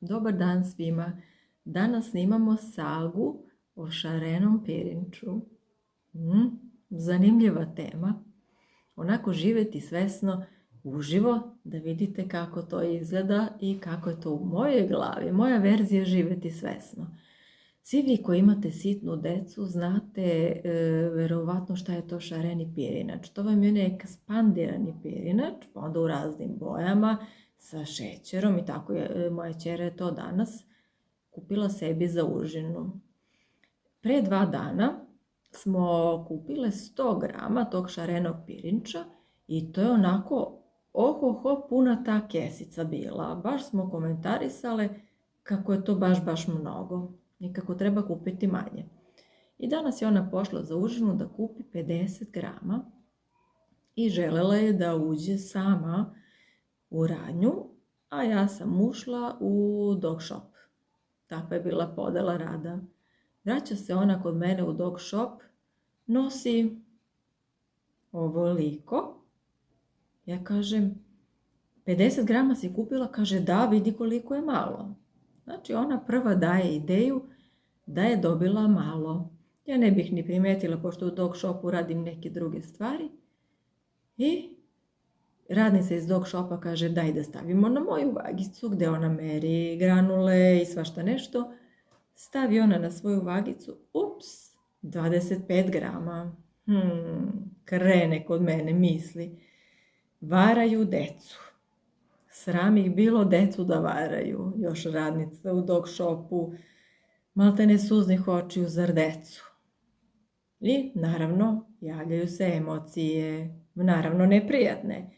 Dobar dan svima. Danas snimamo sagu o šarenom pirinču. Zanimljiva tema. Onako živjeti svesno uživo da vidite kako to izgleda i kako je to u mojoj glavi. Moja verzija živjeti svesno. Svi vi koji imate sitnu decu znate verovatno šta je to šareni pirinač. To vam je onaj ekspandirani pirinač, pa onda u raznim bojama, sa šećerom i tako je. Moja ćera je to danas kupila sebi za užinu. Pre 2 dana smo kupile 100 grama tog šarenog pirinča i to je onako puna ta kesica bila. Baš smo komentarisale kako je to baš mnogo i kako treba kupiti manje. I danas je ona pošla za užinu da kupi 50 grama i želela je da uđe sama u radnju, a ja sam ušla u dog shop. Takva je bila podela rada. Vraća se ona kod mene u dog shop, nosi ovoliko. Ja kažem, 50 grama si kupila? Kaže, da, vidi koliko je malo. Znači, ona prva daje ideju da je dobila malo. Ja ne bih ni primetila, pošto u dog shopu radim neke druge stvari. I radnica iz dog shopa kaže, daj da stavimo na moju vagicu, gde ona meri granule i svašta nešto. Stavi ona na svoju vagicu, 25 grama. Krene kod mene misli. Varaju decu. Sram ih bilo decu da varaju. Još radnica u dog shopu. Maltene suznih očiju, zar decu. I naravno javljaju se emocije. Naravno neprijatne.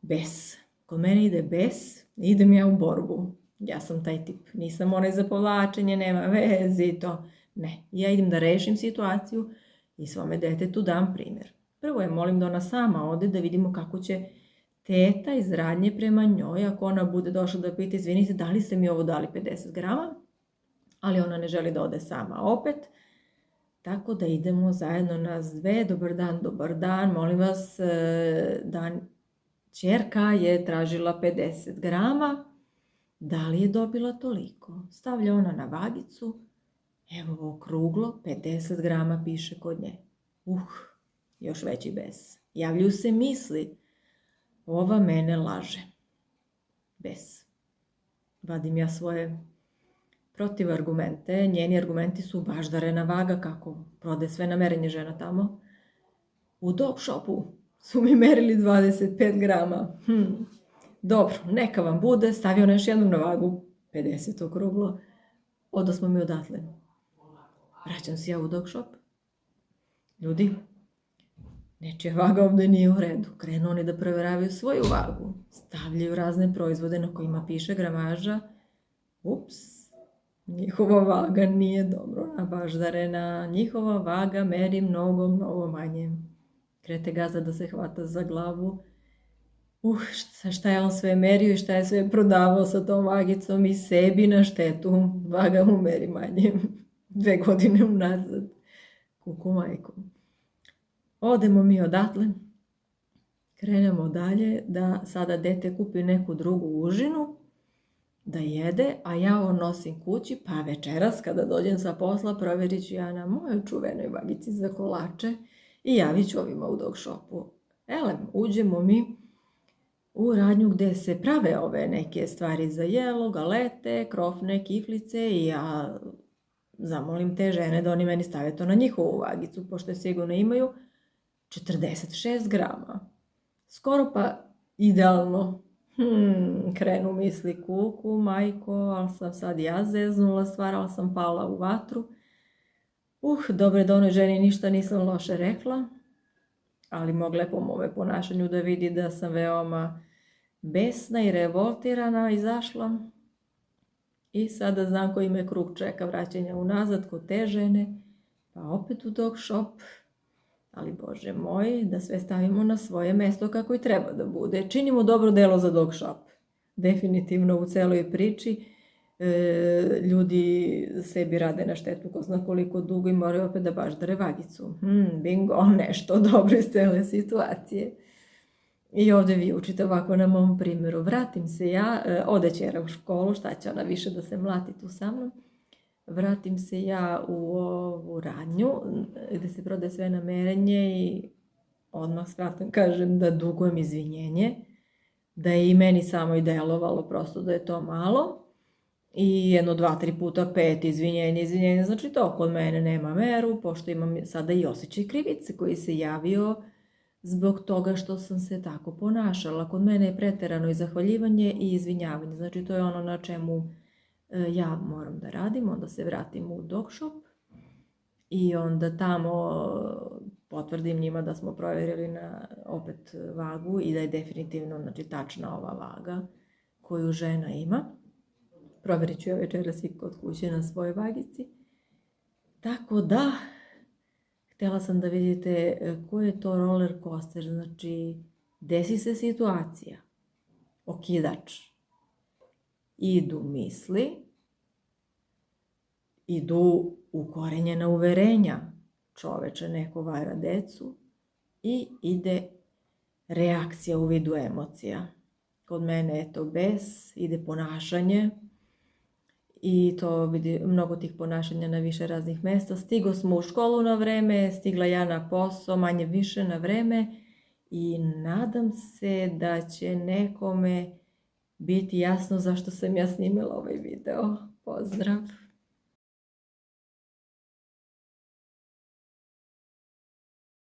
Bes. Kod mene ide bes, idem ja u borbu. Ja sam taj tip. Nisam onaj za povlačenje, nema veze i to. Ne, ja idem da rešim situaciju i svome detetu dam primjer. Prvo je molim da ona sama ode da vidimo kako će teta iz radnje prema njoj, ako ona bude došla da pita, izvinite, da li ste mi ovo dali 50 grama? Ali ona ne želi da ode sama opet. Tako da idemo zajedno nas dve. Dobar dan, molim vas, ćerka je tražila 50 grama. Da li je dobila toliko? Stavlja ona na vagicu. Evo okruglo, 50 grama piše kod nje. Još veći bes. Javljaju se misli. Ova mene laže. Bes. Vadim ja svoje protivargumente. Njeni argumenti su baždarena vaga, kako prode sve na merenje žena tamo. U dog shopu su mi merili 25 grama. Dobro, neka vam bude, stavio još jednom na vagu, 50 okruglo. Odosmo mi odatle. Vraćam se ja u dog shop. Ljudi, nečija vaga ovdje nije u redu. Krenu oni da provjeravaju svoju vagu. Stavljaju razne proizvode na kojima piše gramaža. Njihova vaga nije dobro nabaždarena. Njihova vaga meri mnogo manje. Krete gazda da se hvata za glavu. Šta je on sve merio i šta je sve prodavao sa tom vagicom i sebi na štetu. Vaga mu meri manje. 2 godine unazad. Kuku majku. Odemo mi odatle. Krenemo dalje da sada dete kupi neku drugu užinu da jede, a ja ovo nosim kući, pa večeras kada dođem sa posla provjerit ću ja na mojoj čuvenoj vagici za kolače i javit ću ovima u dog shopu. Uđemo mi u radnju gde se prave ove neke stvari za jelo, galete, krofne, kiflice i ja zamolim te žene da oni meni stave to na njihovu vagicu, pošto sigurno imaju 46 grama. Skoro pa idealno. Krenu misli kuku, majko, ali sam sad ja zeznula stvar, ali sam pala u vatru. Dobro je da onoj ženi ništa nisam loše rekla, ali mogla je po mome ponašanju da vidi da sam veoma besna i revoltirana izašla. I sada znam koji me krug čeka vraćanja unazad kod te žene, pa opet u dog shop. Ali Bože moj, da sve stavimo na svoje mesto kako i treba da bude. Činimo dobro delo za dog shop. Definitivno u celoj priči ljudi sebi rade na štetu ko zna koliko dugo i moraju opet da baždare vagicu. Bingo, nešto dobro iz cele situacije. I ovdje vi učite ovako na mom primjeru. Vratim se ja, ode ćera u školu, šta će ona više da se mlati tu sa mnom. Vratim se ja u ovu radnju gdje se prodaje sve na merenje i odmah s vratom kažem da dugujem izvinjenje, da je i meni samo i delovalo prosto da je to malo. I jedno, 2, 3 puta, 5 izvinjenje, znači to kod mene nema meru, pošto imam sada i osjećaj krivice koji se javio zbog toga što sam se tako ponašala. Kod mene je preterano i zahvaljivanje i izvinjavanje, znači to je ono na čemu ja moram da radim, onda se vratim u dog shop i onda tamo potvrdim njima da smo provjerili na opet vagu i da je definitivno, znači, tačna ova vaga koju žena ima. Provjerit ću ja večeras i kod kuće na svojoj vagici. Tako da, htjela sam da vidite koji je to roller coaster, znači desi se situacija, okidač, idu misli, idu ukorenjena uverenja, čoveče neko vara decu i ide reakcija u vidu emocija. Kod mene je to bes, ide ponašanje i to vidi mnogo tih ponašanja na više raznih mesta. Stigo smo u školu na vreme, stigla ja na posao manje više na vreme i nadam se da će nekome biti jasno zašto sam ja snimila ovaj video. Pozdrav!